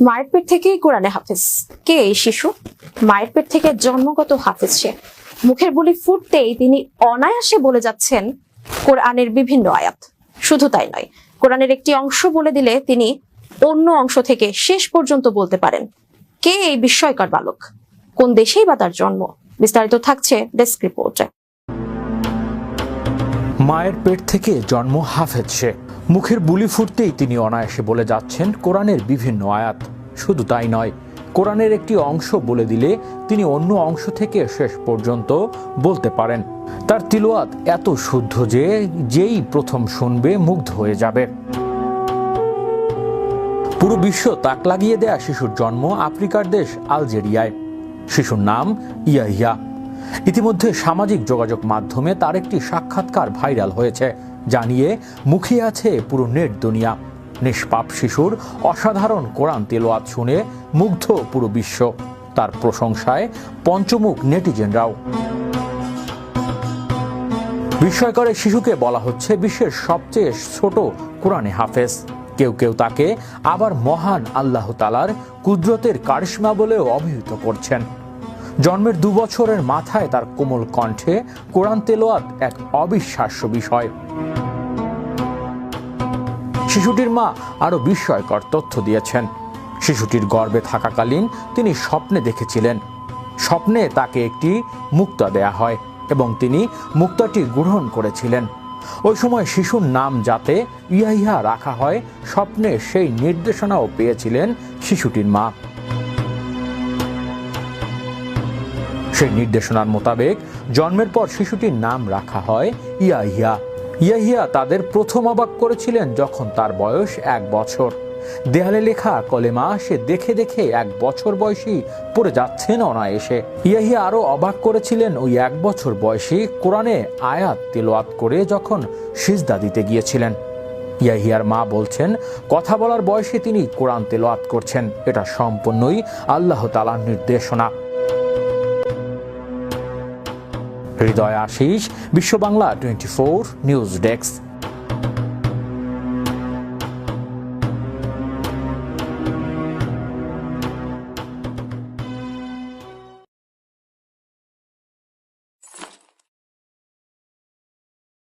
মায়ের পেট থেকেই কোরআনে হাফেজ। কে এই শিশু? মায়ের পেট থেকে জন্মগত হাফেজ সে। মুখের বুলি ফুটতেই তিনি অনায়াসে বলে যাচ্ছেন কোরআনের বিভিন্ন আয়াত। শুধু তাই নয়, কোরআনের একটি অংশ বলে দিলে তিনি অন্য অংশ থেকে শেষ পর্যন্ত বলতে পারেন। কে এই বিস্ময়কর বালক? কোন দেশেই বা তার জন্ম? বিস্তারিত থাকছে ডেস্ক রিপোর্টে। মায়ের পেট থেকে জন্ম হাফেজ সে। মুখের বুলি ফুটতেই তিনি অনায়াসে বলে যাচ্ছেন কোরআনের বিভিন্ন আয়াত। শুধু তাই নয়, কোরআনের একটি অংশ বলে দিলে তিনি অন্য অংশ থেকে শেষ পর্যন্ত বলতে পারেন। তার তিলাওয়াত এত শুদ্ধ যে যেই প্রথম শুনবে মুগ্ধ হয়ে যাবে। পুরো বিশ্ব তাক লাগিয়ে দেয়া শিশুর জন্ম আফ্রিকার দেশ আলজেরিয়ায়। শিশুর নাম ইয়াহিয়া। ইতিমধ্যে সামাজিক যোগাযোগ মাধ্যমে তার একটি সাক্ষাৎকার ভাইরাল হয়েছে, যা নিয়ে মুখিয়ে আছে পুরো নেট দুনিয়া। নিষ্পাপ শিশুর অসাধারণ কোরআন তিলাওয়াত শুনে মুগ্ধ পুরো বিশ্ব। তার প্রশংসায় পঞ্চমুখ নেটিজেনরাও। বিস্ময়কর শিশুকে বলা হচ্ছে বিশ্বের সবচেয়ে ছোট কোরআনে হাফেজ। কেউ কেউ তাকে আবার মহান আল্লাহ তাআলার কুদরতের কারিশমা বলেও অভিহিত করছেন। জন্মের 2 বছরের মাথায় তার কোমল কণ্ঠে কোরআন তেলাওয়াত এক অবিশ্বাস্য বিষয়। শিশুটির মা আরো বিস্ময়কর তথ্য দিয়েছেন। শিশুটির গর্ভে থাকাকালীন তিনি স্বপ্নে দেখেছিলেন। স্বপ্নে তাকে একটি মুক্তা দেয়া হয় এবং তিনি মুক্তাটি গ্রহণ করেছিলেন। ওই সময় শিশুর নাম যাতে ইয়াহিয়া রাখা হয়, স্বপ্নে সেই নির্দেশনাও পেয়েছিলেন শিশুটির মা। সেই নির্দেশনার মোতাবেক জন্মের পর শিশুটির নাম রাখা হয় ইয়াহিয়া। ইয়াহিয়া তাদের প্রথম অবাক করেছিলেন যখন তার বয়স 1 বছর। দেয়ালে লেখা কলেমা সে দেখে দেখে 1 বছর বয়সী পড়ে যাচ্ছেন অনায়াসে। ইয়াহিয়া আরো অবাক করেছিলেন ওই 1 বছর বয়সী কোরআনে আয়াত তিলাওয়াত করে যখন সিজদা দিতে গিয়েছিলেন। ইয়াহিয়ার মা বলছেন, কথা বলার বয়সে তিনি কোরআন তিলাওয়াত করছেন। এটা সম্পূর্ণই আল্লাহ তাআলার নির্দেশনা। হৃদয় আশিস, বিশ্ব বাংলা 24 নিউজ ডেস্ক।